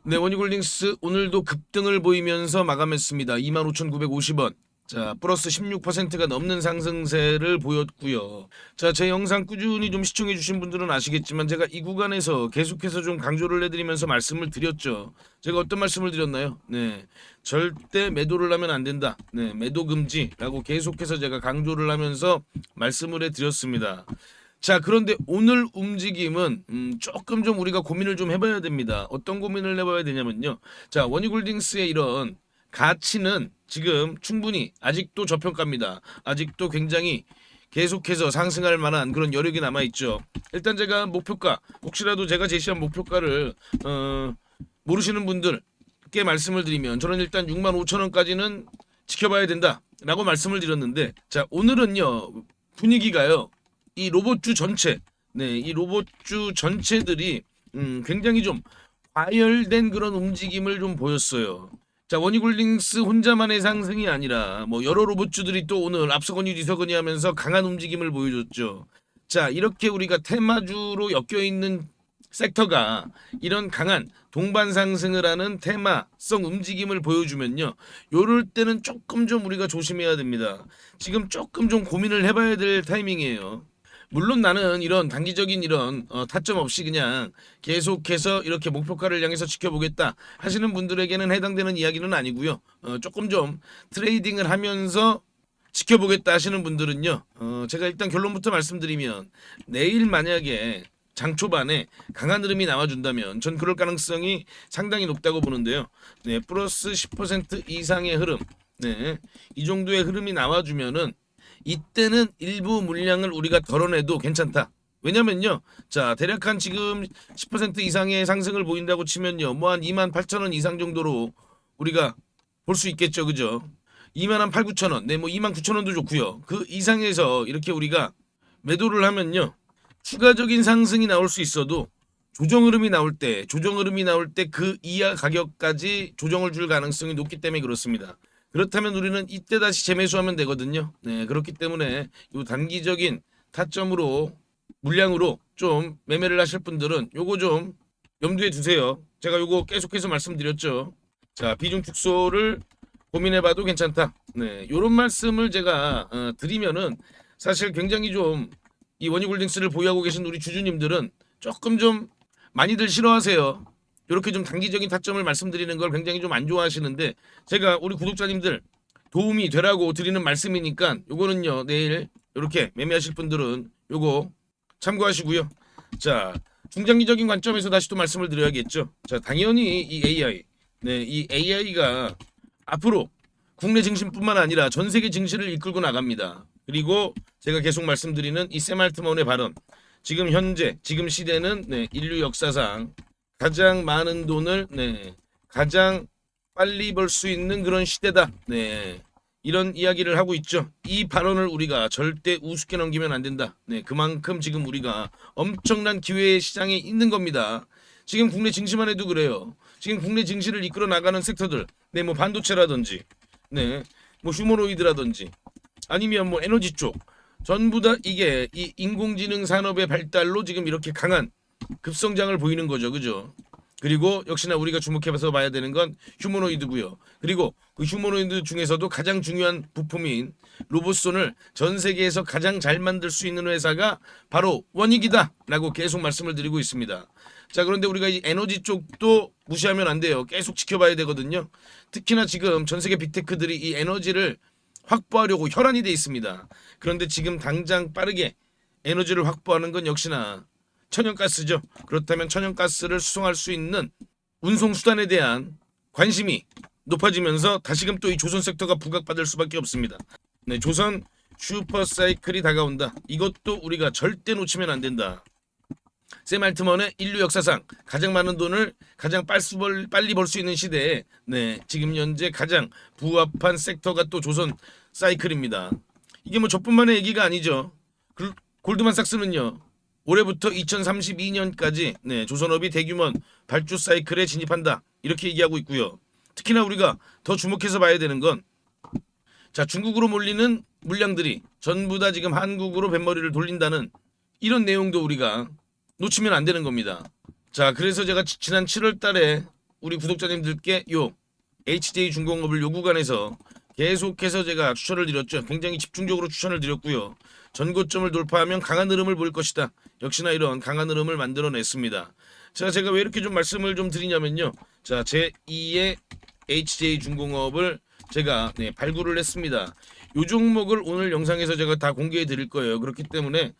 네, 원유골딩스 오늘도 급등을 보이면서 마감했습니다. 25,950원. 자, 플러스 16%가 넘는 상승세를 보였고요. 자, 제 영상 꾸준히 좀 시청해 주신 분들은 아시겠지만 제가 이 구간에서 계속해서 좀 강조를 해드리면서 말씀을 드렸죠. 제가 어떤 말씀을 드렸나요? 네, 절대 매도를 하면 안 된다. 네, 매도 금지라고 계속해서 제가 강조를 하면서 말씀을 해드렸습니다. 자, 그런데 오늘 움직임은 조금 좀 우리가 고민을 좀 해봐야 됩니다. 어떤 고민을 해봐야 되냐면요. 자, 원유골딩스의 이런 가치는 지금 충분히 아직도 저평가입니다. 아직도 굉장히 계속해서 상승할 만한 그런 여력이 남아있죠. 일단 제가 목표가, 혹시라도 제가 제시한 목표가를 모르시는 분들께 말씀을 드리면 저는 일단 65,000원까지는 지켜봐야 된다라고 말씀을 드렸는데, 자, 오늘은요 분위기가요, 이 로봇주 전체, 네, 이 로봇주 전체들이 굉장히 좀 과열된 그런 움직임을 좀 보였어요. 자, 원유골딩스 혼자만의 상승이 아니라 뭐 여러 로봇주들이 또 오늘 앞서거니 뒤서거니 하면서 강한 움직임을 보여줬죠. 자, 이렇게 우리가 테마주로 엮여 있는 섹터가 이런 강한 동반 상승을 하는 테마성 움직임을 보여주면요, 요럴 때는 조금 좀 우리가 조심해야 됩니다. 지금 조금 좀 고민을 해봐야 될 타이밍이에요. 물론 나는 이런 단기적인 이런 타점 없이 그냥 계속해서 이렇게 목표가를 향해서 지켜보겠다 하시는 분들에게는 해당되는 이야기는 아니고요. 조금 좀 트레이딩을 하면서 지켜보겠다 하시는 분들은요, 제가 일단 결론부터 말씀드리면 내일 만약에 장 초반에 강한 흐름이 나와준다면 전 그럴 가능성이 상당히 높다고 보는데요. 네, 플러스 10% 이상의 흐름, 네, 이 정도의 흐름이 나와주면은 이때는 일부 물량을 우리가 덜어내도 괜찮다. 왜냐면요, 자, 대략 한 지금 10% 이상의 상승을 보인다고 치면요, 뭐 한 28,000원 이상 정도로 우리가 볼 수 있겠죠, 그죠? 2만 한 8, 9천원, 네, 뭐 2만 9천원도 좋고요. 그 이상에서 이렇게 우리가 매도를 하면요, 추가적인 상승이 나올 수 있어도 조정 흐름이 나올 때 그 이하 가격까지 조정을 줄 가능성이 높기 때문에 그렇습니다. 그렇다면 우리는 이때 다시 재매수하면 되거든요. 네, 그렇기 때문에 이 단기적인 타점으로 물량으로 좀 매매를 하실 분들은 요거 좀 염두에 두세요. 제가 요거 계속해서 말씀드렸죠. 자, 비중 축소를 고민해봐도 괜찮다. 네, 요런 말씀을 제가 드리면은 사실 굉장히 좀 이 원유골딩스를 보유하고 계신 우리 주주님들은 조금 좀 많이들 싫어하세요. 이렇게 좀 단기적인 타점을 말씀드리는 걸 굉장히 좀 안 좋아하시는데, 제가 우리 구독자님들 도움이 되라고 드리는 말씀이니까 요거는요, 내일 이렇게 매매하실 분들은 요거 참고하시고요. 자, 중장기적인 관점에서 다시 또 말씀을 드려야겠죠. 자, 당연히 이 AI, 네, 이 AI가 앞으로 국내 증시뿐만 아니라 전 세계 증시를 이끌고 나갑니다. 그리고 제가 계속 말씀드리는 이 샘 알트먼의 발언, 지금 현재 지금 시대는, 네, 인류 역사상 가장 많은 돈을, 네, 가장 빨리 벌 수 있는 그런 시대다. 네, 이런 이야기를 하고 있죠. 이 발언을 우리가 절대 우습게 넘기면 안 된다. 네, 그만큼 지금 우리가 엄청난 기회의 시장에 있는 겁니다. 지금 국내 증시만 해도 그래요. 지금 국내 증시를 이끌어 나가는 섹터들, 네, 뭐 반도체라든지, 네, 뭐 휴머노이드라든지, 아니면 뭐 에너지 쪽, 전부 다 이게 이 인공지능 산업의 발달로 지금 이렇게 강한 급성장을 보이는 거죠, 그죠? 그리고 역시나 우리가 주목해서 봐야 되는 건 휴머노이드고요. 그리고 그 휴머노이드 중에서도 가장 중요한 부품인 로봇손을 전 세계에서 가장 잘 만들 수 있는 회사가 바로 원익이다라고 계속 말씀을 드리고 있습니다. 자, 그런데 우리가 이 에너지 쪽도 무시하면 안 돼요. 계속 지켜봐야 되거든요. 특히나 지금 전 세계 빅테크들이 이 에너지를 확보하려고 혈안이 돼 있습니다. 그런데 지금 당장 빠르게 에너지를 확보하는 건 역시나 천연가스죠. 그렇다면 천연가스를 수송할 수 있는 운송 수단에 대한 관심이 높아지면서 다시금 또 이 조선 섹터가 부각받을 수밖에 없습니다. 네, 조선 슈퍼사이클이 다가온다. 이것도 우리가 절대 놓치면 안 된다. 샘 알트먼의 인류 역사상 가장 많은 돈을 가장 빨리 벌 수 있는 시대에, 네, 지금 현재 가장 부합한 섹터가 또 조선 사이클입니다. 이게 뭐 저뿐만의 얘기가 아니죠. 골드만삭스는요, 올해부터 2032년까지, 네, 조선업이 대규모 발주 사이클에 진입한다, 이렇게 얘기하고 있고요. 특히나 우리가 더 주목해서 봐야 되는 건, 자, 중국으로 몰리는 물량들이 전부 다 지금 한국으로 뱃머리를 돌린다는 이런 내용도 우리가 놓치면 안 되는 겁니다. 자, 그래서 제가 지난 7월 달에 우리 구독자님들께 요 HJ중공업을 요 구간에서 계속해서 제가 추천을 드렸죠. 굉장히 집중적으로 추천을 드렸고요. 전고점을 돌파하면 강한 흐름을 보일 것이다. 역시나 이런 강한 흐름을 만들어냈습니다. 자, 제가 왜 이렇게 좀 말씀을 좀 드리냐면요. 자, 제2의 HJ중공업을 제가 발굴을 했습니다. 요 종목을 오늘 영상에서 제가 다 공개해 드릴 거예요. 그렇기 때문에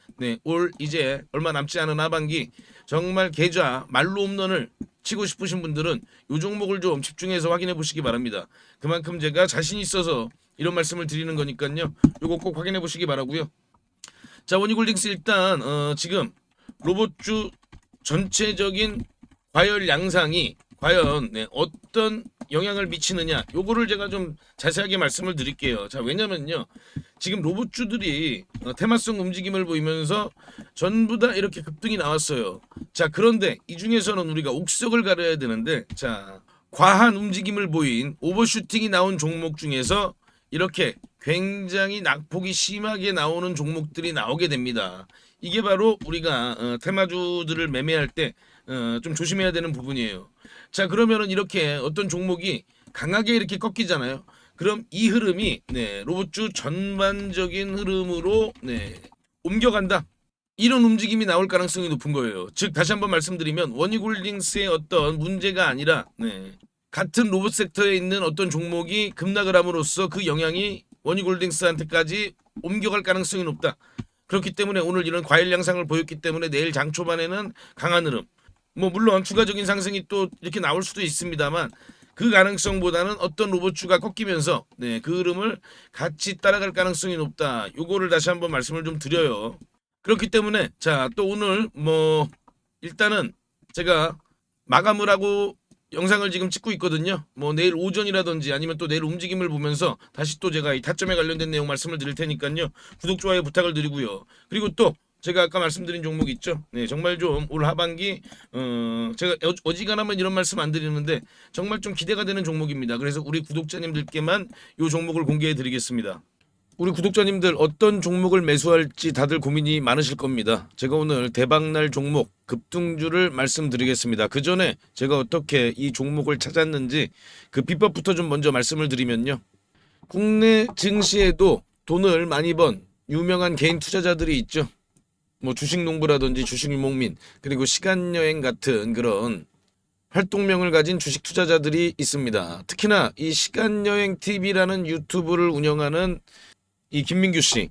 올 이제 얼마 남지 않은 하반기 정말 계좌 말로 홈런을 치고 싶으신 분들은 요 종목을 좀 집중해서 확인해 보시기 바랍니다. 그만큼 제가 자신 있어서 이런 말씀을 드리는 거니까요. 요거 꼭 확인해 보시기 바라고요. 자, 원익홀딩스 일단 지금 로봇주 전체적인 과열 양상이 과연 어떤 영향을 미치느냐, 요거를 제가 좀 자세하게 말씀을 드릴게요. 자, 왜냐면요, 지금 로봇주들이 테마성 움직임을 보이면서 전부 다 이렇게 급등이 나왔어요. 자, 그런데 이 중에서는 우리가 옥석을 가려야 되는데, 자, 과한 움직임을 보인 오버슈팅이 나온 종목 중에서 이렇게 굉장히 낙폭이 심하게 나오는 종목들이 나오게 됩니다. 이게 바로 우리가 테마주들을 매매할 때 좀 조심해야 되는 부분이에요. 자, 그러면은 이렇게 어떤 종목이 강하게 이렇게 꺾이잖아요. 그럼 이 흐름이 로봇주 전반적인 흐름으로 옮겨간다. 이런 움직임이 나올 가능성이 높은 거예요. 즉 다시 한번 말씀드리면 원익홀딩스의 어떤 문제가 아니라 같은 로봇 섹터에 있는 어떤 종목이 급락을 함으로써 그 영향이 원익홀딩스한테까지 옮겨갈 가능성이 높다. 그렇기 때문에 오늘 이런 과열 양상을 보였기 때문에 내일 장 초반에는 강한 흐름, 뭐 물론 추가적인 상승이 또 이렇게 나올 수도 있습니다만 그 가능성보다는 어떤 로봇주가 꺾이면서 그 흐름을 같이 따라갈 가능성이 높다. 요거를 다시 한번 말씀을 좀 드려요. 그렇기 때문에 자, 또 오늘 뭐 일단은 제가 마감을 하고 영상을 지금 찍고 있거든요. 뭐 내일 오전이라든지 아니면 또 내일 움직임을 보면서 다시 또 제가 이 타점에 관련된 내용 말씀을 드릴 테니까요. 구독, 좋아요 부탁을 드리고요. 그리고 또 제가 아까 말씀드린 종목 있죠. 정말 좀 올 하반기 제가 어지간하면 이런 말씀 안 드리는데 정말 좀 기대가 되는 종목입니다. 그래서 우리 구독자님들께만 이 종목을 공개해 드리겠습니다. 우리 구독자님들 어떤 종목을 매수할지 다들 고민이 많으실 겁니다. 제가 오늘 대박날 종목 급등주를 말씀드리겠습니다. 그 전에 제가 어떻게 이 종목을 찾았는지 그 비법부터 좀 먼저 말씀을 드리면요. 국내 증시에도 돈을 많이 번 유명한 개인 투자자들이 있죠. 뭐 주식농부라든지 주식유목민, 그리고 시간여행 같은 그런 활동명을 가진 주식 투자자들이 있습니다. 특히나 이 시간여행 TV라는 유튜브를 운영하는 이 김민규 씨.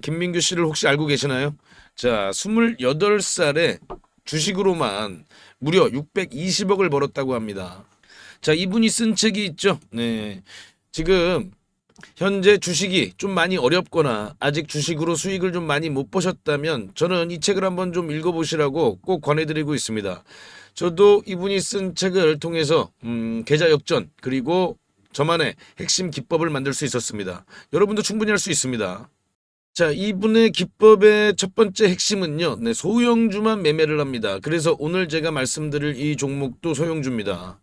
김민규 씨를 혹시 알고 계시나요? 자, 28살에 주식으로만 무려 620억을 벌었다고 합니다. 자, 이분이 쓴 책이 있죠. 지금 현재 주식이 좀 많이 어렵거나 아직 주식으로 수익을 좀 많이 못 보셨다면 저는 이 책을 한번 좀 읽어보시라고 꼭 권해드리고 있습니다. 저도 이분이 쓴 책을 통해서 계좌 역전 그리고 저만의 핵심 기법을 만들 수 있었습니다. 여러분도 충분히 할 수 있습니다. 자, 이분의 기법의 첫 번째 핵심은요. 소형주만 매매를 합니다. 그래서 오늘 제가 말씀드릴 이 종목도 소형주입니다.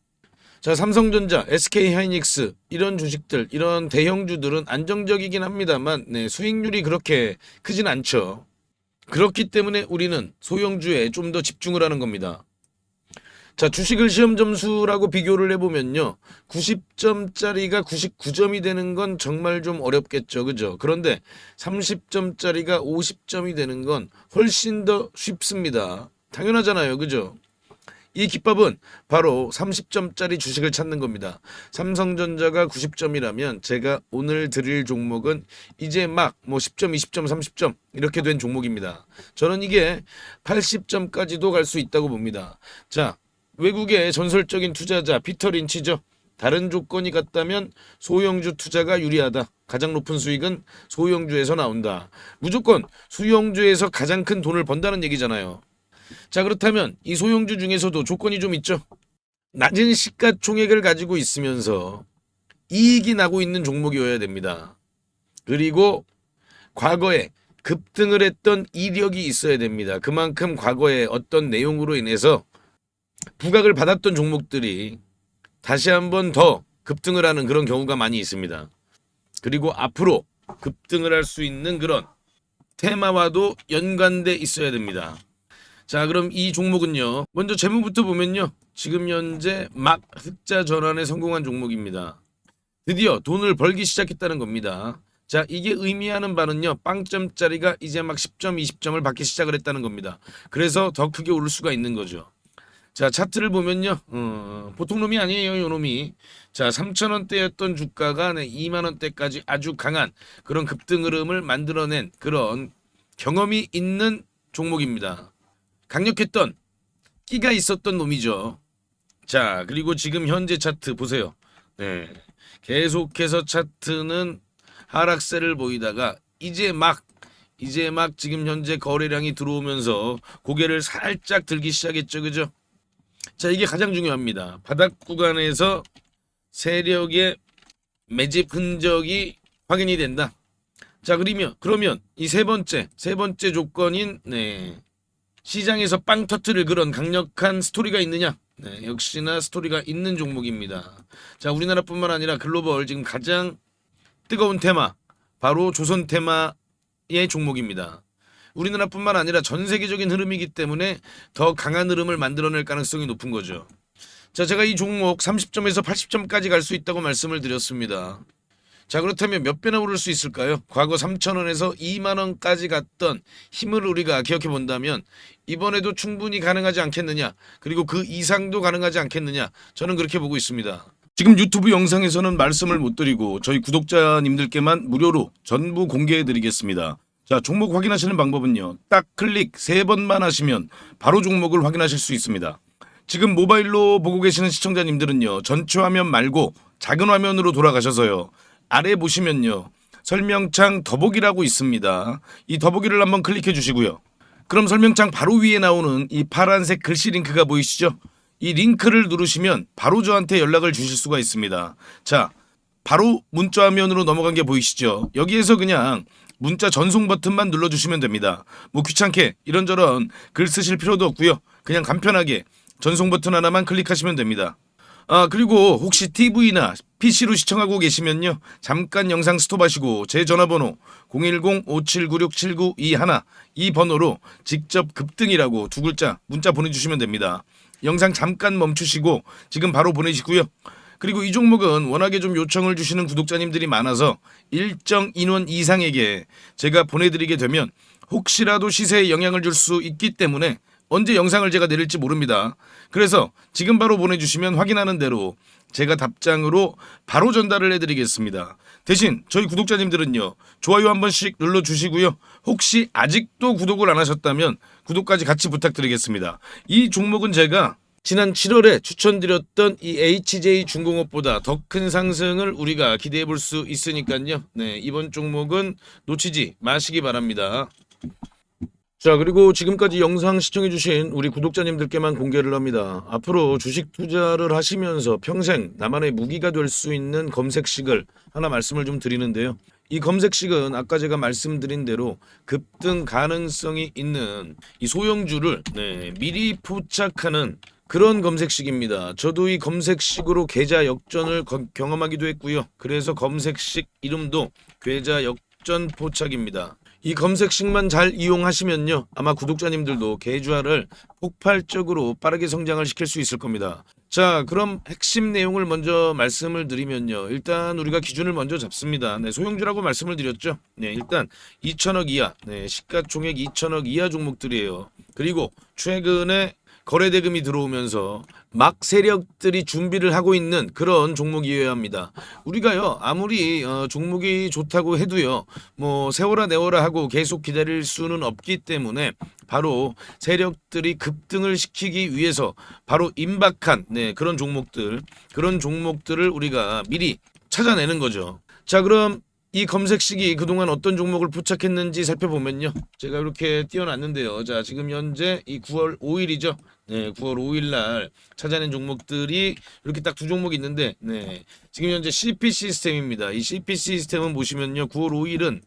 자, 삼성전자, SK하이닉스 이런 주식들, 이런 대형주들은 안정적이긴 합니다만 수익률이 그렇게 크진 않죠. 그렇기 때문에 우리는 소형주에 좀 더 집중을 하는 겁니다. 자, 주식을 시험 점수라고 비교를 해보면요. 90점짜리가 99점이 되는 건 정말 좀 어렵겠죠. 그죠? 그런데 30점짜리가 50점이 되는 건 훨씬 더 쉽습니다. 당연하잖아요. 그죠? 이 기법은 바로 30점짜리 주식을 찾는 겁니다. 삼성전자가 90점이라면 제가 오늘 드릴 종목은 이제 막 뭐 10점, 20점, 30점 이렇게 된 종목입니다. 저는 이게 80점까지도 갈 수 있다고 봅니다. 자, 외국의 전설적인 투자자 피터 린치죠. 다른 조건이 같다면 소형주 투자가 유리하다. 가장 높은 수익은 소형주에서 나온다. 무조건 소형주에서 가장 큰 돈을 번다는 얘기잖아요. 자, 그렇다면 이 소형주 중에서도 조건이 좀 있죠. 낮은 시가총액을 가지고 있으면서 이익이 나고 있는 종목이어야 됩니다. 그리고 과거에 급등을 했던 이력이 있어야 됩니다. 그만큼 과거에 어떤 내용으로 인해서 부각을 받았던 종목들이 다시 한번 더 급등을 하는 그런 경우가 많이 있습니다. 그리고 앞으로 급등을 할 수 있는 그런 테마와도 연관돼 있어야 됩니다. 자, 그럼 이 종목은요. 먼저 재무부터 보면요. 지금 현재 막 흑자 전환에 성공한 종목입니다. 드디어 돈을 벌기 시작했다는 겁니다. 자, 이게 의미하는 바는요. 빵점짜리가 이제 막 10점, 20점을 받기 시작을 했다는 겁니다. 그래서 더 크게 오를 수가 있는 거죠. 자, 차트를 보면요. 보통 놈이 아니에요, 요 놈이. 자, 3,000원대였던 주가가 2만 원대까지 아주 강한 그런 급등 흐름을 만들어낸 그런 경험이 있는 종목입니다. 강력했던 끼가 있었던 놈이죠. 자, 그리고 지금 현재 차트 보세요. 네. 계속해서 차트는 하락세를 보이다가 이제 막 지금 현재 거래량이 들어오면서 고개를 살짝 들기 시작했죠. 그죠? 자, 이게 가장 중요합니다. 바닥 구간에서 세력의 매집 흔적이 확인이 된다. 자, 그러면 이 세 번째 조건인 시장에서 빵 터트릴 그런 강력한 스토리가 있느냐? 네, 역시나 스토리가 있는 종목입니다. 자, 우리나라뿐만 아니라 글로벌 지금 가장 뜨거운 테마 바로 조선 테마의 종목입니다. 우리나라뿐만 아니라 전 세계적인 흐름이기 때문에 더 강한 흐름을 만들어낼 가능성이 높은 거죠. 자, 제가 이 종목 30점에서 80점까지 갈 수 있다고 말씀을 드렸습니다. 자, 그렇다면 몇 배나 오를 수 있을까요? 과거 3,000원에서 2만 원까지 갔던 힘을 우리가 기억해 본다면 이번에도 충분히 가능하지 않겠느냐? 그리고 그 이상도 가능하지 않겠느냐? 저는 그렇게 보고 있습니다. 지금 유튜브 영상에서는 말씀을 못 드리고 저희 구독자님들께만 무료로 전부 공개해 드리겠습니다. 자, 종목 확인하시는 방법은요. 딱 클릭 3번만 하시면 바로 종목을 확인하실 수 있습니다. 지금 모바일로 보고 계시는 시청자님들은요. 전체 화면 말고 작은 화면으로 돌아가셔서요. 아래 보시면요. 설명창 더보기라고 있습니다. 이 더보기를 한번 클릭해 주시고요. 그럼 설명창 바로 위에 나오는 이 파란색 글씨 링크가 보이시죠? 이 링크를 누르시면 바로 저한테 연락을 주실 수가 있습니다. 자, 바로 문자 화면으로 넘어간 게 보이시죠? 여기에서 그냥 문자 전송 버튼만 눌러주시면 됩니다. 뭐 귀찮게 이런저런 글 쓰실 필요도 없고요. 그냥 간편하게 전송 버튼 하나만 클릭하시면 됩니다. 아, 그리고 혹시 TV나 PC로 시청하고 계시면요. 잠깐 영상 스톱하시고 제 전화번호 010-5796-7921 이 번호로 직접 급등이라고 2글자 문자 보내주시면 됩니다. 영상 잠깐 멈추시고 지금 바로 보내시고요. 그리고 이 종목은 워낙에 좀 요청을 주시는 구독자님들이 많아서 일정 인원 이상에게 제가 보내드리게 되면 혹시라도 시세에 영향을 줄 수 있기 때문에 언제 영상을 제가 내릴지 모릅니다. 그래서 지금 바로 보내주시면 확인하는 대로 제가 답장으로 바로 전달을 해드리겠습니다. 대신 저희 구독자님들은요. 좋아요 한 번씩 눌러주시고요. 혹시 아직도 구독을 안 하셨다면 구독까지 같이 부탁드리겠습니다. 이 종목은 제가 지난 7월에 추천드렸던 이 HJ중공업보다 더 큰 상승을 우리가 기대해 볼 수 있으니까요. 네, 이번 종목은 놓치지 마시기 바랍니다. 자, 그리고 지금까지 영상 시청해주신 우리 구독자님들께만 공개를 합니다. 앞으로 주식 투자를 하시면서 평생 나만의 무기가 될 수 있는 검색식을 하나 말씀을 좀 드리는데요. 이 검색식은 아까 제가 말씀드린 대로 급등 가능성이 있는 이 소형주를 미리 포착하는 그런 검색식입니다. 저도 이 검색식으로 계좌 역전을 경험하기도 했고요. 그래서 검색식 이름도 계좌 역전 포착입니다. 이 검색식만 잘 이용하시면요. 아마 구독자님들도 계좌를 폭발적으로 빠르게 성장을 시킬 수 있을 겁니다. 자, 그럼 핵심 내용을 먼저 말씀을 드리면요. 일단 우리가 기준을 먼저 잡습니다. 네, 소형주라고 말씀을 드렸죠. 네, 일단 2천억 이하, 시가총액 2천억 이하 종목들이에요. 그리고 최근에 거래대금이 들어오면서 막 세력들이 준비를 하고 있는 그런 종목이어야 합니다. 우리가요 아무리 종목이 좋다고 해도요 뭐 세워라 내워라 하고 계속 기다릴 수는 없기 때문에 바로 세력들이 급등을 시키기 위해서 바로 임박한 그런 종목들을 우리가 미리 찾아내는 거죠. 자, 그럼 이 검색식이 그동안 어떤 종목을 포착했는지 살펴보면요. 제가 이렇게 띄워놨는데요. 자, 지금 현재 이 9월 5일이죠. 네, 9월 5일 날 찾아낸 종목들이 이렇게 딱 두 종목이 있는데, 지금 현재 CP 시스템입니다. 이 CP 시스템은 보시면요. 9월 5일은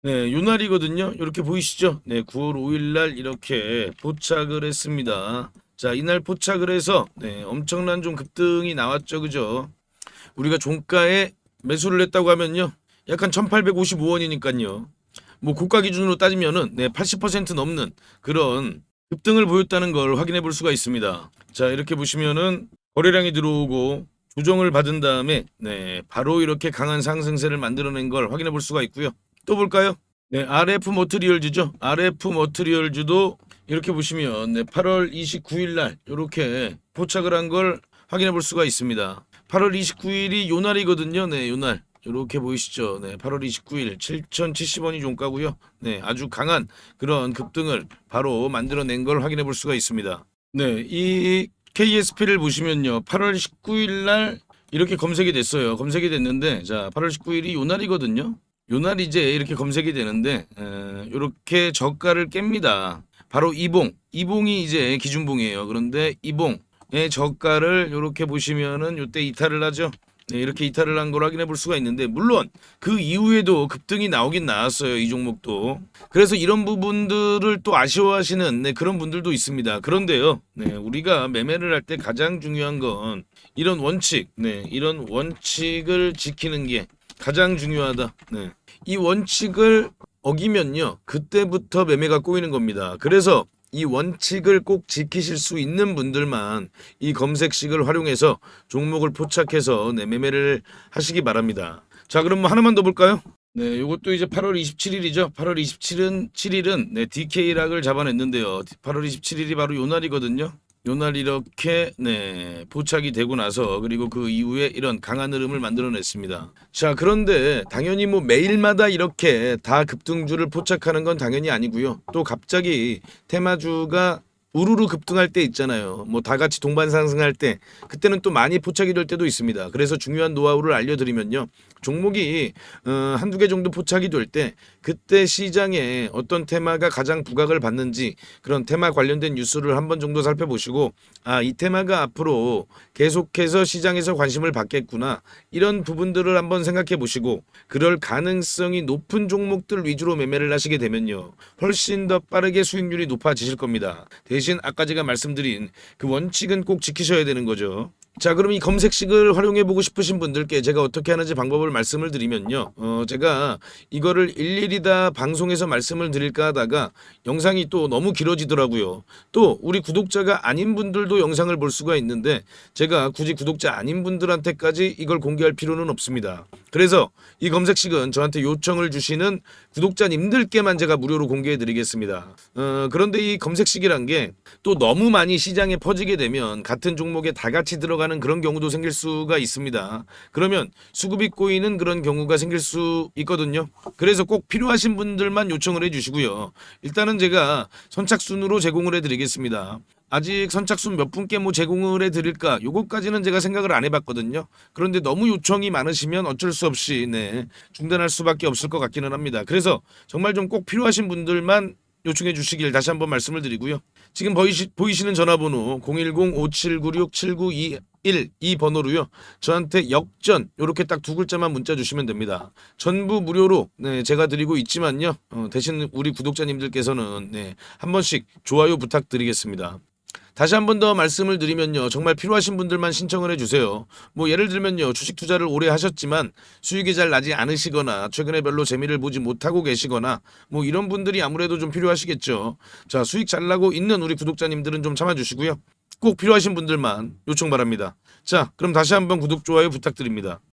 요날이거든요. 이렇게 보이시죠? 9월 5일 날 이렇게 포착을 했습니다. 자, 이날 포착을 해서 엄청난 좀 급등이 나왔죠. 그죠? 우리가 종가에 매수를 했다고 하면요. 약간 1855원이니까요. 뭐 고가 기준으로 따지면은 80% 넘는 그런 급등을 보였다는 걸 확인해 볼 수가 있습니다. 자, 이렇게 보시면은 거래량이 들어오고 조정을 받은 다음에 바로 이렇게 강한 상승세를 만들어낸 걸 확인해 볼 수가 있고요. 또 볼까요? RF 머트리얼즈죠. RF 머트리얼즈도 이렇게 보시면 8월 29일 날 이렇게 포착을 한 걸 확인해 볼 수가 있습니다. 8월 29일이 요날이거든요. 요날. 이렇게 보이시죠? 8월 29일 7,070원이 종가고요. 아주 강한 그런 급등을 바로 만들어낸 걸 확인해 볼 수가 있습니다. 이 KSP를 보시면요. 8월 19일 날 이렇게 검색이 됐어요. 검색이 됐는데 자, 8월 19일이 요날이거든요. 요날 이제 이렇게 검색이 되는데 이렇게 저가를 깹니다. 바로 이봉이 이제 기준봉이에요. 그런데 이봉의 저가를 이렇게 보시면은 이때 이탈을 하죠. 이렇게 이탈을 한 걸 확인해 볼 수가 있는데 물론 그 이후에도 급등이 나오긴 나왔어요. 이 종목도. 그래서 이런 부분들을 또 아쉬워하시는 그런 분들도 있습니다. 그런데요. 우리가 매매를 할 때 가장 중요한 건 이런 원칙, 이런 원칙을 지키는 게 가장 중요하다. 이 원칙을 어기면요. 그때부터 매매가 꼬이는 겁니다. 그래서 이 원칙을 꼭 지키실 수 있는 분들만 이 검색식을 활용해서 종목을 포착해서 매매를 하시기 바랍니다. 자, 그럼 뭐 하나만 더 볼까요? 요것도 이제 8월 27일이죠. 8월 27일은 DK락을 잡아냈는데요. 8월 27일이 바로 요 날이거든요. 요날 이렇게 포착이 되고 나서 그리고 그 이후에 이런 강한 흐름을 만들어냈습니다. 자, 그런데 당연히 뭐 매일마다 이렇게 다 급등주를 포착하는 건 당연히 아니고요. 또 갑자기 테마주가 우르르 급등할 때 있잖아요. 뭐 다 같이 동반 상승할 때 그때는 또 많이 포착이 될 때도 있습니다. 그래서 중요한 노하우를 알려드리면요. 종목이 한두 개 정도 포착이 될 때 그때 시장에 어떤 테마가 가장 부각을 받는지 그런 테마 관련된 뉴스를 한 번 정도 살펴보시고 이 테마가 앞으로 계속해서 시장에서 관심을 받겠구나 이런 부분들을 한번 생각해 보시고 그럴 가능성이 높은 종목들 위주로 매매를 하시게 되면요. 훨씬 더 빠르게 수익률이 높아지실 겁니다. 대신 아까 제가 말씀드린 그 원칙은 꼭 지키셔야 되는 거죠. 자, 그럼 이 검색식을 활용해 보고 싶으신 분들께 제가 어떻게 하는지 방법을 말씀을 드리면요. 제가 이거를 일일이 다 방송에서 말씀을 드릴까 하다가 영상이 또 너무 길어지더라고요. 또 우리 구독자가 아닌 분들도 영상을 볼 수가 있는데 제가 굳이 구독자 아닌 분들한테까지 이걸 공개할 필요는 없습니다. 그래서 이 검색식은 저한테 요청을 주시는 구독자님들께만 제가 무료로 공개해 드리겠습니다. 그런데 이 검색식이란 게 또 너무 많이 시장에 퍼지게 되면 같은 종목에 다 같이 들어가는 그런 경우도 생길 수가 있습니다. 그러면 수급이 꼬이는 그런 경우가 생길 수 있거든요. 그래서 꼭 필요하신 분들만 요청을 해주시고요. 일단은 제가 선착순으로 제공을 해드리겠습니다. 아직 선착순 몇 분께 뭐 제공을 해드릴까 요것까지는 제가 생각을 안 해봤거든요. 그런데 너무 요청이 많으시면 어쩔 수 없이 중단할 수밖에 없을 것 같기는 합니다. 그래서 정말 좀 꼭 필요하신 분들만 요청해 주시길 다시 한번 말씀을 드리고요. 지금 보이시는 전화번호 010-5796-7921 이 번호로요. 저한테 역전 요렇게 딱 두 글자만 문자 주시면 됩니다. 전부 무료로 제가 드리고 있지만요. 대신 우리 구독자님들께서는 한 번씩 좋아요 부탁드리겠습니다. 다시 한 번 더 말씀을 드리면요. 정말 필요하신 분들만 신청을 해주세요. 뭐 예를 들면요. 주식 투자를 오래 하셨지만 수익이 잘 나지 않으시거나 최근에 별로 재미를 보지 못하고 계시거나 뭐 이런 분들이 아무래도 좀 필요하시겠죠. 자, 수익 잘 나고 있는 우리 구독자님들은 좀 참아주시고요. 꼭 필요하신 분들만 요청 바랍니다. 자, 그럼 다시 한번 구독, 좋아요 부탁드립니다.